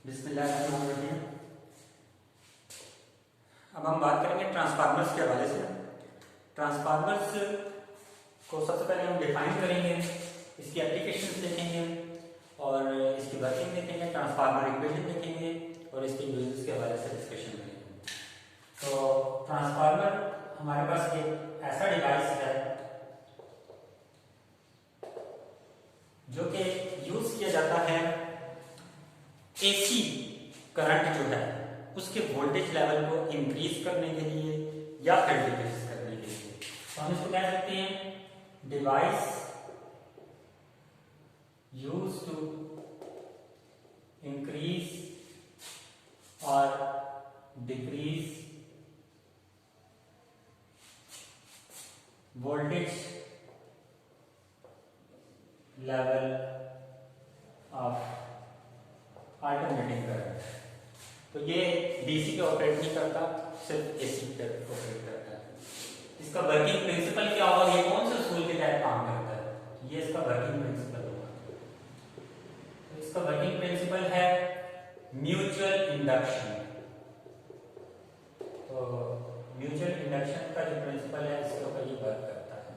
बिस्मिल्लाहिर्रहमानिर्रहीम। अब हम बात करेंगे ट्रांसफार्मर्स के हवाले से। ट्रांसफार्मर्स को सबसे पहले हम डिफाइन करेंगे, इसकी एप्लीकेशंस देखेंगे और इसकी वर्किंग देखेंगे, ट्रांसफार्मर इक्वेशन देखेंगे और इसके यूजेस के हवाले से डिस्कशन करेंगे। तो ट्रांसफार्मर हमारे पास एक ऐसा डिवाइस है जो कि यूज किया जाता है एसी करंट जो है उसके वोल्टेज लेवल को इंक्रीज करने के लिए या फिर डिक्रीज करने के लिए। तो हम इसको कह सकते हैं डिवाइस यूज टू इंक्रीज और decrease voltage level of alternating current. तो ये डीसी पे ऑपरेट नहीं करता, सिर्फ एसी पे ऑपरेट करता है। इसका वर्किंग प्रिंसिपल क्या होगा, ये कौन से असूल के तहत काम करता है, ये इसका वर्किंग प्रिंसिपल होगा। तो इसका वर्किंग प्रिंसिपल है म्यूचुअल इंडक्शन। तो म्यूचुअल इंडक्शन का जो प्रिंसिपल है इसके ऊपर ये वर्क करता है।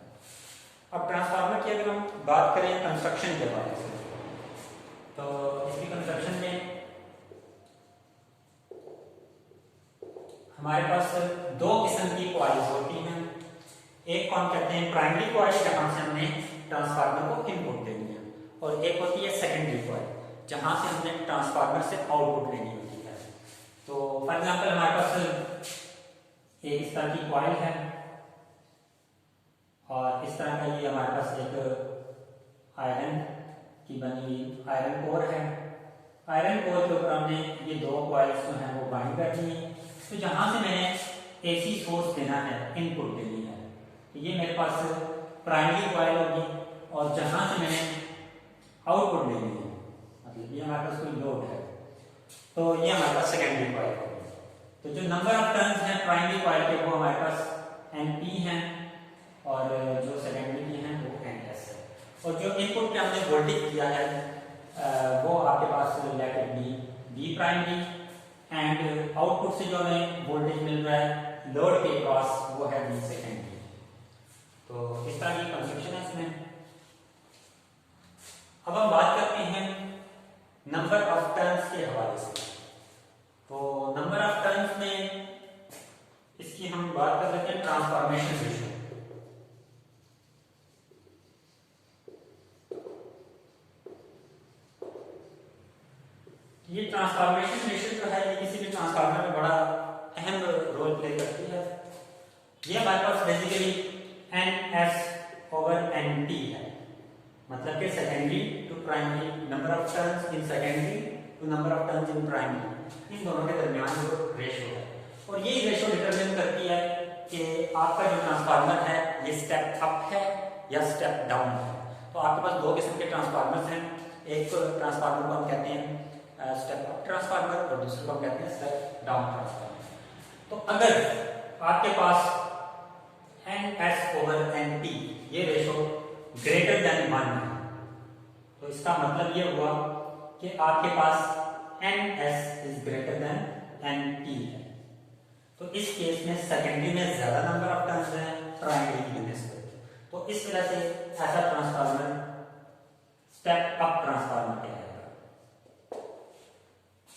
अब ट्रांसफार्मर की अगर हम बात करें कंस्ट्रक्शन के बारे में, तो इसकी कंस्ट्रक्शन में हमारे पास दो किस्म की कॉइल्स होती हैं। एक को हम कहते हैं प्राइमरी कॉइल, जहां से हमने ट्रांसफार्मर को इनपुट देनी है, और एक होती है सेकेंडरी कॉइल, जहां से हमने ट्रांसफार्मर से आउटपुट लेनी होती है। तो फॉर एग्जांपल हमारे पास एक इस तरह की कॉइल है और इस तरह का ये हमारे पास एक आयरन की बनी हुई आयरन कोर है। आयरन कोर के ऊपर हमने ये दो कॉइल्स जो हैं वो बाइंड करनी है। तो जहां से मैंने एसी सोर्स देना है, इनपुट देनी है, तो ये मेरे पास प्राइमरी कॉइल होगी, और जहां से मैंने आउटपुट देनी है, मतलब ये हमारे पास कोई लोड है, तो ये हमारे पास सेकेंडरी कॉइल होगी। तो जो नंबर ऑफ टर्न्स हैं प्राइमरी कॉइल के वो हमारे पास एनपी हैं, और जो सेकेंडरी की हैं वो एनएस है। और जो इनपुट पे हमने वोल्टेज दिया है वो आपके पास let it be B primary, and output से जो हमें वोल्टेज मिल रहा है लोड के क्रॉस वो है बी सेकेंडरी। तो इस तरह की कंस्ट्रक्शन है इसमें। अब हम बात करते हैं नंबर ऑफ टर्न्स के हवाले से। तो नंबर ऑफ टर्न्स में इसकी हम बात कर लेते हैं ट्रांसफॉर्मेशन रेशियो। ये ट्रांसफॉर्मेशन रेशियो जो है ये किसी भी ट्रांसफार्मर में बड़ा अहम रोल प्ले करती है। ये हमारे पास बेसिकली NS ओवर NT है, मतलब कि secondary to primary, number of turns in secondary to number of turns in primary, इन दोनों के दरमियान जो रेशियो है। और ये रेशियो डिटरमिन करती है कि आपका जो ट्रांसफार्मर है ये स्टेप अप है या स्टेप डाउन है। तो आपके पास दो किस्म के ट्रांसफार्मर्स हैं। एक ट्रांसफार्मर को हम कहते हैं स्टेप अप ट्रांसफार्मर और दूसरे को हम कहते हैं स्टेप डाउन ट्रांसफार्मर। तो अगर आपके पास NS ओवर NT ये रेशो ग्रेटर देन 1 है, तो इसका मतलब ये हुआ कि आपके पास NS is greater than NT है। तो इस केस में सेकेंडरी में ज्यादा नंबर ऑफ टर्न्स हैं प्राइमरी की निस्बत। तो इस वजह से ऐसा ट्रांसफार्मर स्टेप अप ट्रांसफार्मर कहलाएगा।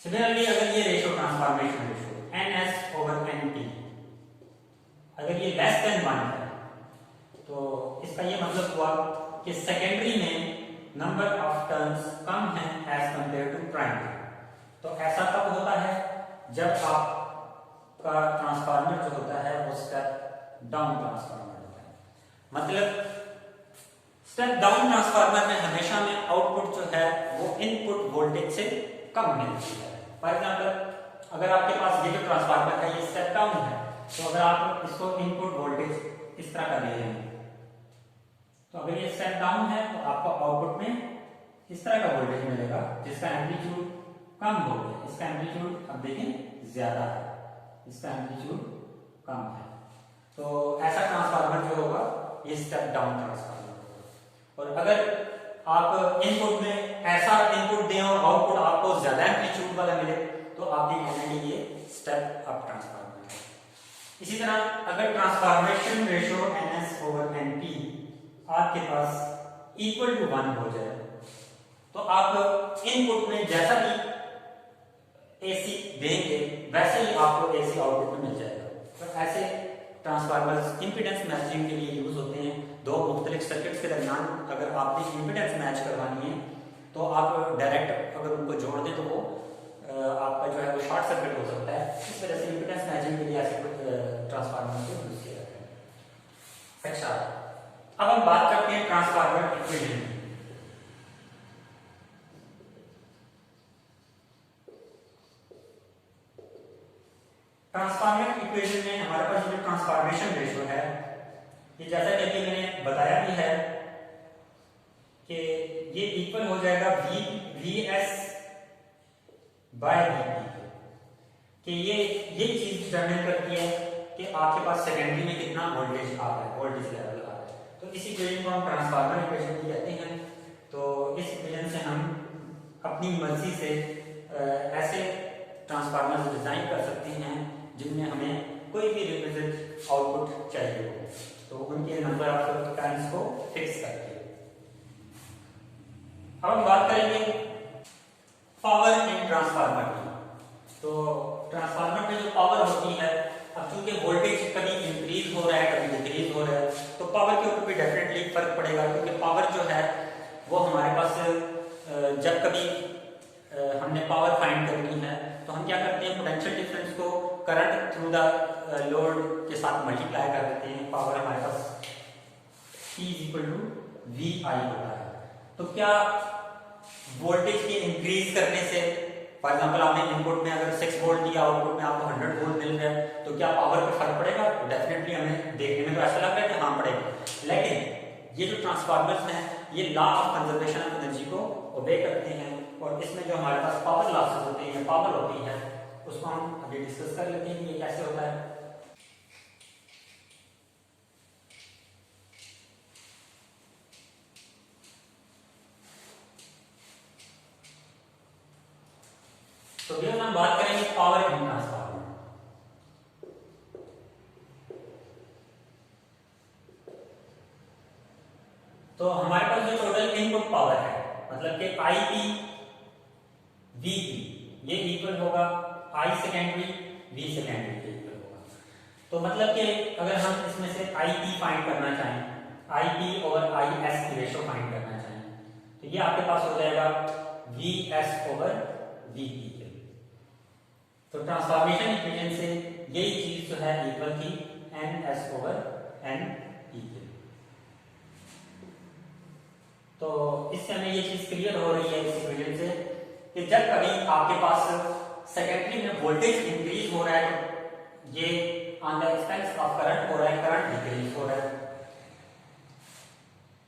सिमिलरली अगर ये ratio transformation ratio NS over NT अगर ये लेस देन 1 है, तो इसका ये मतलब हुआ कि सेकेंडरी में नंबर ऑफ टर्न्स कम है एज कंपेयर टू प्राइमरी। तो ऐसा कब होता है, जब आपका ट्रांसफार्मर जो होता है वो स्टेप डाउन ट्रांसफार्मर होता है। मतलब स्टेप डाउन ट्रांसफार्मर में हमेशा में आउटपुट जो है वो इनपुट वोल्टेज से कम मिलती है। फॉर एग्जाम्पल अगर आपके पास ये जो ट्रांसफार्मर है ये स्टेप डाउन है, तो अगर आप इसको इनपुट वोल्टेज इस तरह का दे रहे हैं, तो अगर ये स्टेप डाउन है तो आपको आउटपुट में इस तरह का वोल्टेज मिलेगा जिसका एम्पलीट्यूड कम हो गया, इसका एम्पलीट्यूड अब देखें ज्यादा है, इसका एम्पलीट्यूड कम है। तो ऐसा ट्रांसफार्मर जो होगा ये स्टेप डाउन ट्रांसफार्मर होगा। और अगर आप इनपुट में ऐसा इनपुट दें और आउटपुट आपको ज्यादा एम्पलीट्यूड वाला मिले तो आप ये कहेंगे ये स्टेप अप ट्रांसफार्मर है। इसी तरह अगर ट्रांसफॉर्मेशन रेशियो NS/NP आपके पास इक्वल टू 1 हो जाए तो आप इनपुट में जैसा भी AC देंगे वैसे ही आपको AC आउटपुट में मिल जाएगा। तो ऐसे ट्रांसफार्मर्स इंपीडेंस मैचिंग के लिए यूज होते हैं। दो मुख्तलिफ सर्किट्स के दरमियान अगर आपने इंपीडेंस मैच करवानी है तो आप डायरेक्ट अगर उनको जोड़ दें तो वो आपका जो है वो शॉर्ट सर्किट हो सकता है। इस वजह से इंपीडेंस मैचिंग के लिए ऐसे ट्रांसफार्मर को यूज किया जाता है। अच्छा, अब हम बात करते हैं ट्रांसफार्मर इक्वेशन की। ट्रांसफार्मर इक्वेशन में हमारे पास जो ट्रांसफॉर्मेशन रेशियो है ये जैसा कि अभी मैंने बताया भी है कि ये इक्वल हो जाएगा VS बाय VP कि ये चीज डिटरमाइन करती है कि आपके पास सेकेंडरी में कितना वोल्टेज आ रहा है, वोल्टेज लेवल आ रहा है। तो इस इक्वेशन को हम ट्रांसफार्मर इक्वेशन भी कहते हैं। तो इस इक्वेशन से हम अपनी मर्जी से ऐसे ट्रांसफार्मर डिजाइन कर सकते हैं जिनमें हमें कोई भी रिक्विजिट आउटपुट चाहिए हो तो उनके नंबर ऑफ टाइम्स को फिक्स करके। अब हम बात करेंगे पावर इन ट्रांसफार्मर की। तो ट्रांसफार्मर में जो पावर होती है, अब चूंकि वोल्टेज कभी इंक्रीज हो रहा है कभी डिक्रीज हो रहा है तो पावर के ऊपर भी डेफिनेटली फर्क पड़ेगा, क्योंकि पावर जो है वो हमारे पास जब कभी हमने पावर फाइंड करनी है तो हम क्या करते हैं, पोटेंशियल डिफरेंस को करंट थ्रू द लोड के साथ मल्टीप्लाई कर देते हैं। पावर हमारे पास P = VI होता है। तो क्या वोल्टेज के इंक्रीज करने से, फॉर एग्जांपल आपने इनपुट में अगर 6 वोल्ट दिया आउटपुट में आपको 100 वोल्ट मिल रहा है तो क्या पावर पे फर्क पड़ेगा? तो डेफिनेटली हमें देखने में तो ऐसा लग रहा है कि हाँ पड़ेगा, लेकिन ये जो ट्रांसफार्मर्स हैं ये law of conservation of energy को ओबे करते हैं और इसमें जो हमारे पास पावर लॉसेस होते हैं, पावर होती है, उसको हम अभी डिस्कस कर लेते हैं कि ये कैसे होता है। तो भी हम बात करेंगे पावर इन ट्रांसफार्मर। तो हमारे पास जो टोटल इनपुट पावर है, मतलब कि IP VP ये इक्वल होगा I सेकेंडरी V सेकेंडरी के इक्वल होगा। तो मतलब कि अगर हम इसमें से IP फाइंड करना चाहें, IP और IS की रेशो फाइंड करना चाहें तो ये आपके पास हो जाएगा VS/VP। तो ट्रांसफॉर्मेशन इक्वेशन से यही चीज जो है इक्वल थी NS/NP के। तो इससे हमें ये चीज क्लियर हो रही है इस इक्वेशन से कि जब कभी आपके पास सेकेंडरी में वोल्टेज इंक्रीज हो रहा है तो ये on the expense of current हो रहा है, करंट डिक्रीज हो रहा है,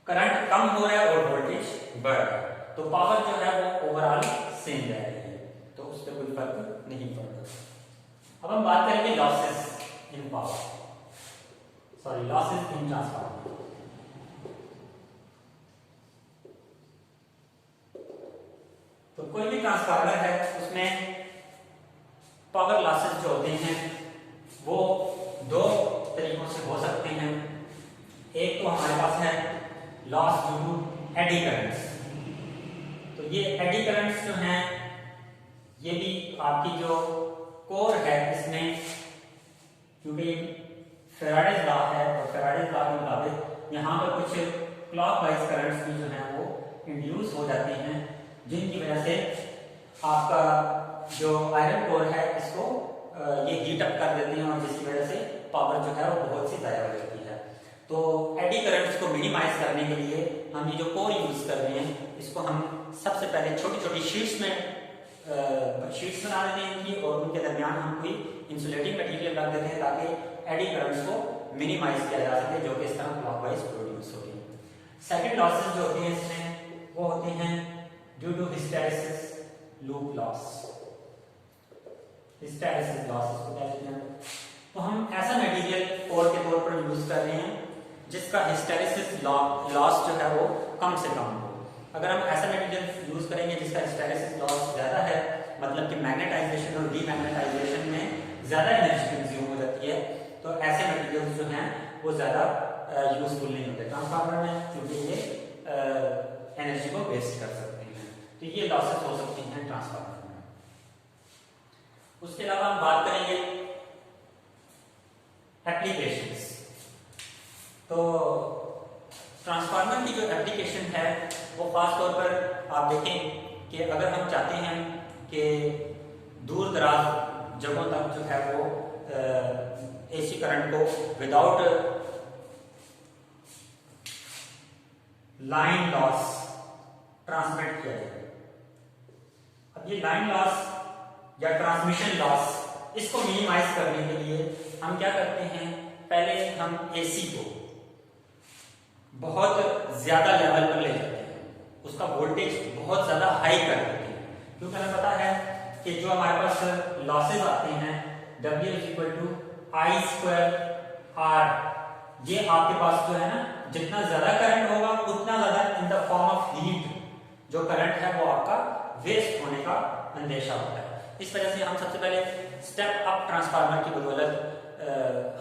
करंट कम हो रहा है और वोल्टेज बढ़ रहा है, तो पावर जो है वो ओवरऑल सेम रह रही है, तो उस पर कोई फर्क नहीं पड़ता। अब हम बात करेंगे losses in power, sorry losses in transformer. तो कोई भी ट्रांसफार्मर है उसमें पावर लॉसेस जो होते हैं वो दो तरीकों से हो सकते हैं। एक तो हमारे पास है loss due to eddy currents. तो ये एडी करंट्स जो हैं ये भी आपकी जो कोर है इसमें, क्योंकि फैराडेज लॉ है और फैराडेज लॉ के मुताबिक यहाँ पर कुछ क्लॉकवाइज करंट्स भी जो हैं वो इंड्यूस हो जाते हैं, जिनकी वजह से आपका जो आयरन कोर है इसको ये हीट अप कर देते हैं और जिसकी वजह से पावर जो है वो बहुत सी ज़ाया हो जाती है। तो एडी करंट्स को मिनिमाइज करने के लिए हम ये जो कोर यूज कर रहे हैं इसको हम सबसे पहले छोटी छोटी शीट्स में शीट्स बना देते हैं इनकी, और उनके दरमियान हम कोई इंसुलेटिंग मटेरियल रख देते हैं ताकि एडी करंट्स को मिनिमाइज किया जा सके, जो कि इस तरह क्लॉकवाइज प्रोड्यूस होती है। सेकंड लॉसेस जो होते हैं इसमें वो होते हैं due to hysteresis loop loss. Hysteresis loss इसको कहते हैं। तो हम ऐसा मटेरियल कोर के तौर पर यूज कर रहे हैं जिसका हिस्टैरिसीस लॉस जो है वो कम से कम हो। अगर हम ऐसा मटेरियल यूज करेंगे जिसका हिस्टैरिसीस लॉस ज्यादा है, मतलब कि मैग्नेटाइजेशन और डीमैग्नेटाइजेशन में ज्यादा एनर्जी कंज्यूम हो जाती है, तो ऐसे मटेरियल्स जो हैं वो ज्यादा यूजफुल नहीं होते ट्रांसफार्मर में, क्योंकि ये एनर्जी को वेस्ट कर सकते हैं। तो ये लॉसेस हो सकती हैं ट्रांसफार्मर में। उसके अलावा हम बात करेंगे एप्लीकेशंस। तो ट्रांसफार्मर की जो एप्लीकेशन है वो खास तौर पर आप देखें कि अगर हम चाहते हैं कि दूर दराज जगहों तक जो है वो एसी करंट को विदाउट लाइन लॉस ट्रांसमिट किया जाए। अब ये लाइन लॉस या ट्रांसमिशन लॉस, इसको मिनिमाइज करने के लिए हम क्या करते हैं, पहले हम एसी को बहुत ज्यादा लेवल पर ले जाते हैं, उसका वोल्टेज बहुत ज्यादा हाई कर देते हैं, क्योंकि हमें पता है कि जो हमारे पास लॉसेस आते हैं W = I²R, ये आपके पास जो है ना, जितना ज्यादा करंट होगा उतना ज्यादा in the form of heat जो करंट है वो आपका वेस्ट होने का अंदेशा होता है। इस वजह से हम सबसे पहले स्टेप अप ट्रांसफार्मर की बदौलत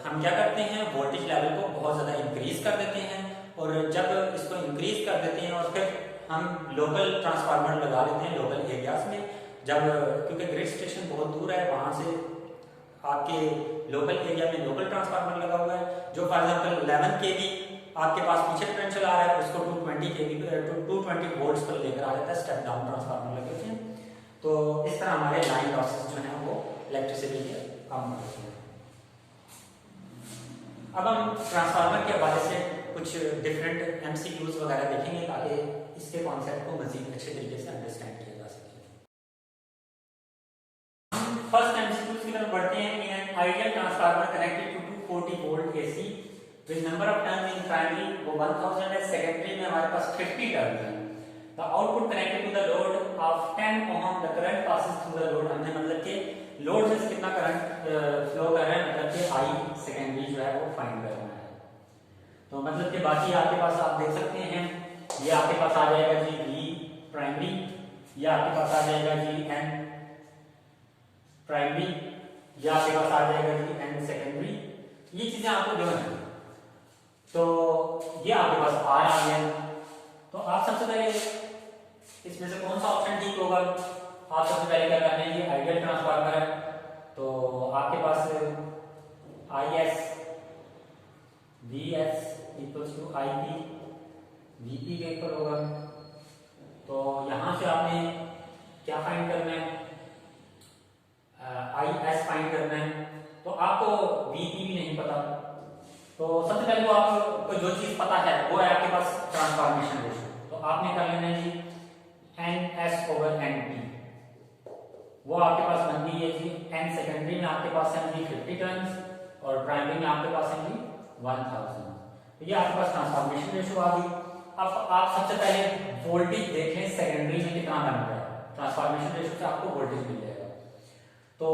हम क्या करते हैं, वोल्टेज लेवल को बहुत ज्यादा इंक्रीज कर देते हैं, और जब इसको इंक्रीज कर देते हैं और फिर हम लोकल ट्रांसफार्मर लगा लेते हैं लोकल एरियाज में, जब क्योंकि ग्रिड स्टेशन बहुत दूर है, वहां से आपके लोकल एरिया में लोकल ट्रांसफार्मर लगा हुआ है जो फॉर एग्जांपल 11 kV आपके पास पीछे पोटेंशियल आ रहा है, उसको 220 kV 220 वोल्ट्स पर लेकर आ जाता है, स्टेप डाउन ट्रांसफार्मर लगे होते हैं। तो इस तरह हमारे लाइन लॉसेस जो हैं वो इलेक्ट्रिसिटी के कम होते हैं। अब हम ट्रांसफार्मर के हवाले से कुछ डिफरेंट MCQs वगैरह देखेंगे ताकि इसके कॉन्सेप्ट को मजीद अच्छे तरीके से अंडरस्टैंड किया जा सके। फर्स्ट MCQs की तरफ बढ़ते हैं। In an ideal transformer connected to 240 volt AC with number of turns in primary वो 1000 है, सेकेंडरी में हमारे पास 50 टर्न्स हैं। The output connected to the load of 10 ohm, the current passes through the load, हमने मतलब कि लोड से कितना करंट फ्लो कर रहा है, मतलब कि I सेकेंडरी जो है वो फाइंड करना है। तो मतलब कि बाकी आपके पास आप देख सकते हैं, ये आपके पास आ जाएगा जी V प्राइमरी, ये आपके पास आ जाएगा जी N प्राइमरी, ये आपके पास आ जाएगा जी N सेकेंडरी, ये चीजें आपको जो है, तो ये आपके पास R आ गया। तो आप सबसे पहले इसमें से कौन सा ऑप्शन ठीक होगा, आप सबसे पहले क्या करना है, ये आइडियल ट्रांसफार्मर है, तो आपके पास IS VS = IP VP के इक्वल होगा। तो यहां से आपने क्या फाइंड करना है, IS फाइंड करना है। तो आपको VP भी नहीं पता, तो सबसे पहले तो आपको जो चीज पता है वो है आपके पास ट्रांसफॉर्मेशन रेशियो, तो आपने कर लेना है जी NS/NP, वो आपके पास बन गई है जी N सेकेंडरी में आपके पास है जी 50 टर्न्स और प्राइमरी में आपके पास है जी 1000। तो ये आपके पास ट्रांसफॉर्मेशन रेशियो आ गई। अब आप सबसे पहले वोल्टेज देख लें सेकेंडरी में कितना बन रहा है, ट्रांसफॉर्मेशन रेशियो से आपको वोल्टेज मिल जाएगा। तो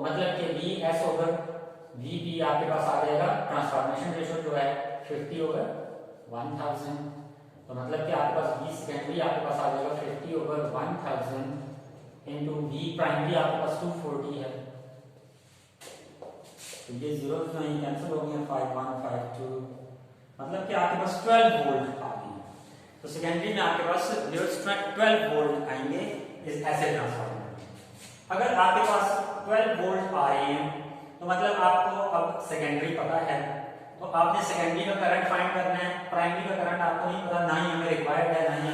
मतलब कि VS/VP आपके पास आ जाएगा, ट्रांसफॉर्मेशन रेशियो जो है 50/1000, तो मतलब कि आपके पास V सेकेंडरी आपके पास आ जाएगा 50/1000 इनटू V प्राइमरी आपके पास 240 है, तो ये जीरो जो है कैंसिल हो गया, 5152, मतलब कि आपके पास 12 वोल्ट आ गए। तो सेकेंडरी में आपके पास 12 वोल्ट आएंगे इस ऐसे ट्रांसफार्मर में। अगर आपके पास 12 वोल्ट आ रहे हैं तो मतलब आपको अब सेकेंडरी पता है, तो आपने सेकेंडरी का करंट फाइंड करना है, प्राइमरी का करंट आपको नहीं पता, ना ही हमें रिक्वायर्ड है, ना ही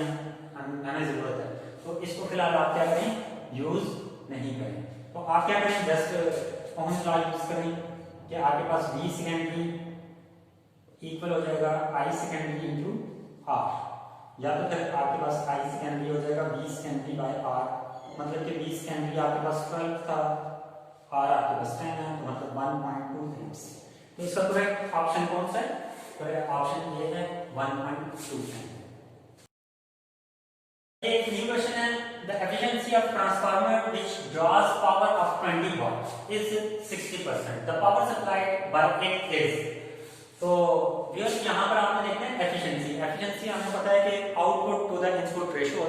हमें जरूरत है, तो इसको फिलहाल आप क्या करें, यूज नहीं करें। तो आप क्या करें, जस्ट ओम्स लॉ यूज करें कि आपके पास V सेकेंडरी इक्वल हो जाएगा I सेकेंडरी इंटू R, या तो फिर आपके पास I सेकेंडरी हो जाएगा V सेकेंडरी बाय R, मतलब कि V सेकेंडरी आपके पास 12 था, R आपके पास 10 है, तो मतलब 1.2 amps। तो इसका करेक्ट ऑप्शन कौन सा है, करेक्ट ऑप्शन ये है 1.2 amp। एक न्यू क्वेश्चन है, the efficiency of transformer which draws power of 20 watt is 60%, the power supplied by it is. तो व्यूअर्स यहां पर आपने देखना है एफिशिएंसी, एफिशिएंसी हमें पता है कि output to the input ratio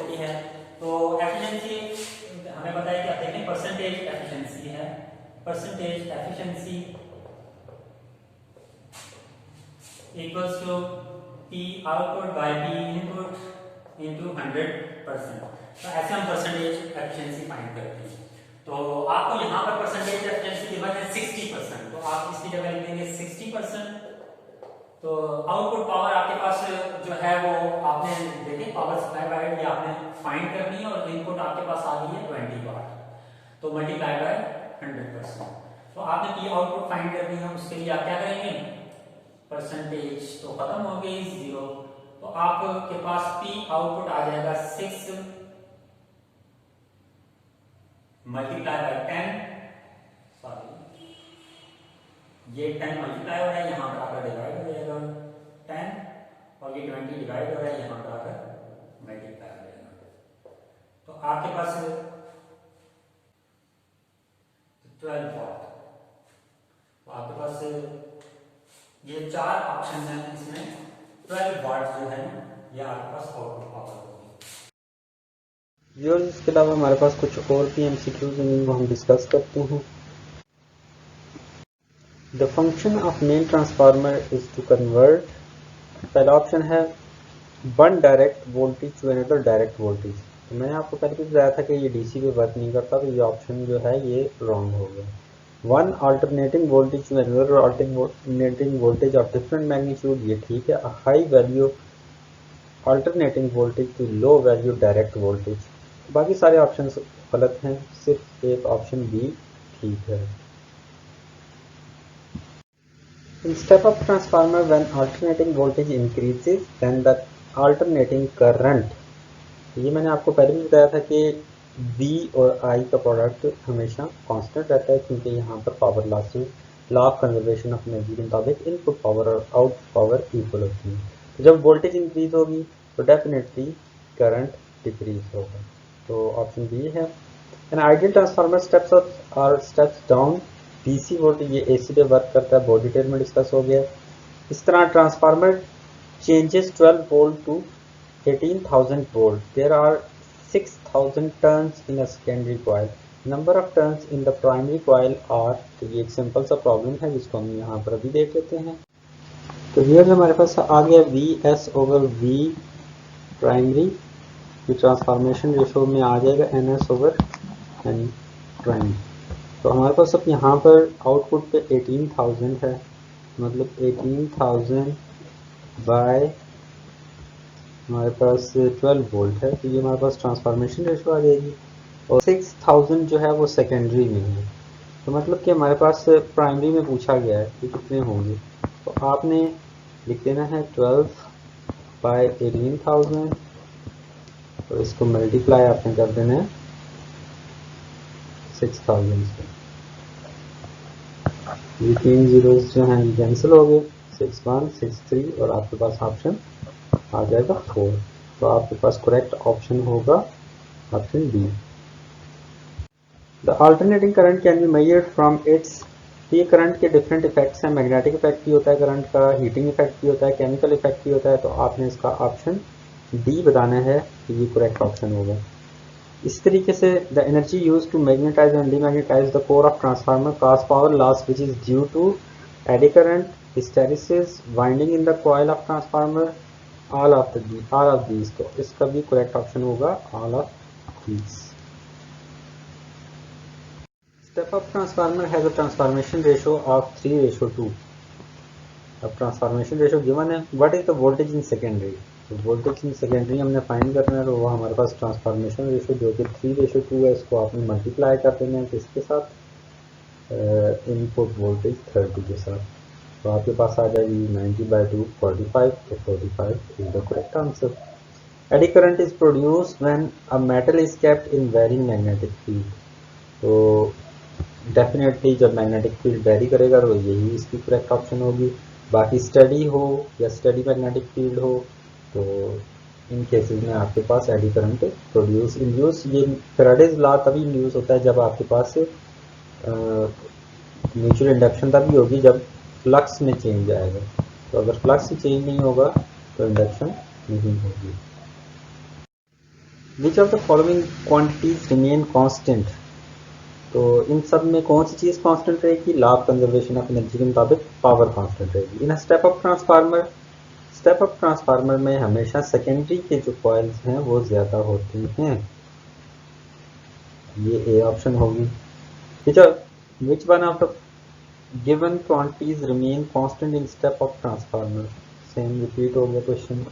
percentage efficiency है, percentage efficiency equals to P output by P input into 100%। तो ऐसे हम परसेंटेज एफिशिएंसी फाइंड करते हैं। तो आपको यहाँ पर परसेंटेज एफिशिएंसी गिवन है 60%, तो आप इसकी जगह लिखेंगे 60%। तो आउटपुट पावर आपके पास जो है वो आपने देखे पावर सप्लाई बाय ये आपने फाइंड करनी है, और इनपुट आपके पास आ गई है 20 वाट, तो मल्टीप्लाई बाय 100%। तो आपने पी आउटपुट फाइंड करनी है, उसके लिए आप क्या करेंगे, परसेंटेज तो खत्म हो गई 0, तो आपके पास पी आउटपुट आ जाएगा 6 मल्टीप्लाई बाय 10, सॉरी ये 10 मल्टीप्लाई हो रहा है, यहाँ पर आकर डिवाइड हो जाएगा 10, और ये 20 डिवाइड हो रहा है, यहाँ पर आकर मल्टीप्लाई हो जाएगा। तो आपके पास 12 वाट, तो आपके पास ये 4 ऑप्शन हैं, इसमें 12 वाट जो है ये आपके पास आउटपुट पावर होगी। व्यूअर्स, इसके अलावा हमारे पास कुछ और भी एमसीक्यूज हैं जिनको हम डिस्कस करते हैं। The function of main transformer is to convert, पहला ऑप्शन है one direct voltage to another direct voltage. तो मैंने आपको पहले भी बताया था कि ये डीसी पे वर्क नहीं करता, तो ये ऑप्शन जो है ये रॉन्ग हो गया। One alternating voltage to another alternating voltage of different magnitude, ये ठीक है। High value alternating voltage to low value direct voltage, बाकी सारे ऑप्शन गलत हैं, सिर्फ एक ऑप्शन बी ठीक है। In step up transformer, when alternating voltage increases, then the alternating current, ये मैंने आपको पहले भी बताया था कि V और I का प्रोडक्ट हमेशा कांस्टेंट रहता है, क्योंकि यहाँ पर power losses law of conservation of energy के मुताबिक इनपुट पावर और आउटपुट पावर इक्वल होती है। तो जब वोल्टेज इंक्रीज होगी तो डेफिनेटली करंट डिक्रीज होगा, तो ऑप्शन बी है। N ideal transformer steps up और स्टेप्स डाउन डीसी वोल्टेज, ये एसी पे वर्क करता है, बहुत डिटेल में डिस्कस हो गया। इस तरह transformer changes 12 volt to 18,000 volt, there are 6,000 turns in a secondary coil, number of turns in the primary coil are, तो ये एक सिंपल सा प्रॉब्लम है जिसको हम यहाँ पर अभी देख लेते हैं। तो ये हमारे पास आ गया V S over V primary, ये ट्रांसफॉर्मेशन रेशो में आ जाएगा N S over N primary. तो हमारे पास अब यहाँ पर आउटपुट पे 18,000 है, मतलब 18,000 बाय हमारे पास 12 वोल्ट है, तो ये हमारे पास ट्रांसफॉर्मेशन रेशो आ जाएगी। और 6,000 जो है वो सेकेंडरी में है, तो मतलब कि हमारे पास प्राइमरी में पूछा गया है कि कितने होंगे, तो आपने लिख देना है 12 बाय 18,000, तो इसको मल्टीप्लाई आपने कर देना है 6,000 से। ये 3 जीरोस जो हैं ये कैंसिल हो गए, 61, 63 और आपके पास ऑप्शन आ जाएगा 4, तो आपके पास करेक्ट ऑप्शन होगा option B. The alternating current can be measured from its, ये करंट के डिफरेंट इफेक्ट्स हैं, मैग्नेटिक इफेक्ट भी होता है करंट का, हीटिंग इफेक्ट भी होता है, केमिकल इफेक्ट भी होता है, तो आपने इसका ऑप्शन डी बताना है कि ये करेक्ट ऑप्शन होगा। इस तरीके से the energy use to magnetize and demagnetize the core of transformer cause power loss which is due to eddy current, hysteresis, winding in the coil of transformer, all of these, तो इसका भी correct option होगा all of these. Step up transformer has a transformation ratio of 3:2। अब transformation ratio given है, what is the voltage in secondary, तो voltage in secondary हमने find करना है, तो वो हमारे पास ट्रांसफॉर्मेशन रेशो जो कि 3:2 है, इसको आपने मल्टीप्लाई कर देना है किसके साथ, इनपुट वोल्टेज 30 के साथ, तो आपके पास आ जाएगी 90/2 45, तो 45 is the correct answer. Eddy current is produced when a metal is kept in varying magnetic field, तो डेफिनेटली जब मैग्नेटिक फील्ड वेरी करेगा तो यही इसकी करेक्ट ऑप्शन होगी। बाकी स्टडी हो या स्टडी मैग्नेटिक फील्ड हो, तो इन केसेस में आपके पास एडी करंट प्रोड्यूस इंड्यूस, ये फैराडेज लॉ तभी इंड्यूस होता है जब आपके पास म्यूचुअल इंडक्शन तभी होगी जब फ्लक्स में चेंज आएगा, तो अगर फ्लक्स ही चेंज नहीं होगा तो इंडक्शन नहीं होगी। Which of the following quantities remain constant, तो इन सब में कौन सी चीज़ कांस्टेंट रहेगी? Law of conservation of energy के मुताबिक पावर कांस्टेंट रहेगी। इन स्टेप अप ट्रांसफार्मर में हमेशा सेकेंडरी के जो कॉइल्स हैं वो ज़्यादा होती हैं। ये ए ऑप्शन होगी। Which one of the given quantities remain constant in step up transformer? Same repeat हो गया question.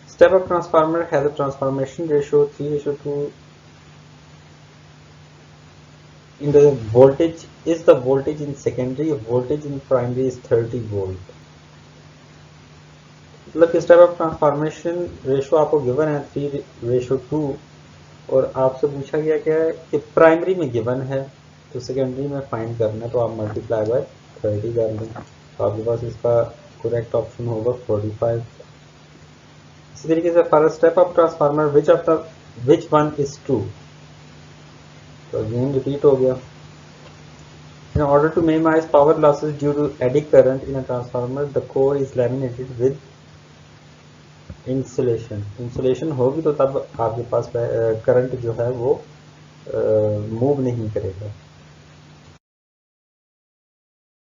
Step up transformer has a transformation ratio 3:2 in the voltage is the voltage in secondary, voltage in primary is 30 volt। मतलब कि step up transformation ratio आपको given है 3:2 और आपसे पूछा गया क्या है कि प्राइमरी में गिवन है तो सेकेंडरी में फाइंड करना है, तो आप मल्टीप्लाई बाय 30 कर लें तो आपके पास इसका करेक्ट ऑप्शन होगा 45। इसी तरीके से for step up transformer which one is true, तो अगेन रिपीट हो गया। In order to minimize power losses due to eddy current in a transformer, the core is laminated with insulation। Insulation होगी तो तब आपके पास करंट जो है वो मूव नहीं करेगा।